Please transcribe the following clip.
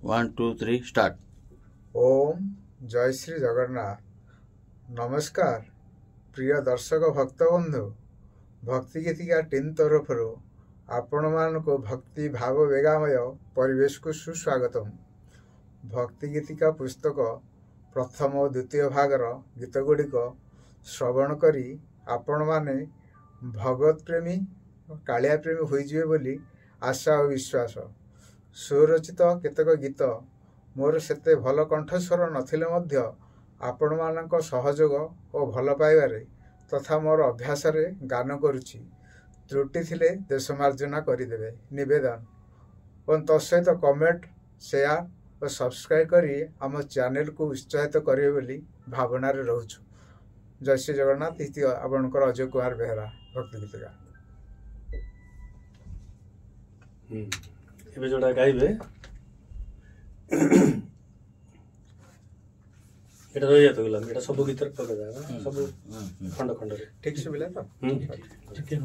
1 2 3 start. ओम जय श्री जगन्नाथ। नमस्कार प्रिय दर्शक भक्त बंधु, भक्ति गीतिका टीम तरफ आपण मानक भक्ति भाव वेगामय परिवेश को सुस्वागतम। भक्ति गीतिका पुस्तक प्रथम और द्वितीय भागर गीत गुड़िक श्रवण करी आपण माने भगवत प्रेमी कालिया प्रेमी होइजिवे बोली आशा और विश्वास। सुरचित केतक गीत मोर सेते भल कंठस्वर नथिले मध्य आपण मानक सहयोग और भल पाइबारे तथा मोर अभ्यास रे गान करुछि। त्रुटि थिले देश मार्जना करिदेवे निवेदन और तत्सहित कमेंट शेयर और सब्सक्राइब करी आम चैनल को उत्साहित करिवे बोली भावना रे रहूछु। जय श्री जगन्नाथ। इति आपनकर अजय कुमार बेहरा भक्ति गीतगा। एबे जोड़ा गाइबे एटा रहिया तो गला एटा सब गीतर पके जाबा सब खंड खंड रे ठीक से मिला तो ठीक है।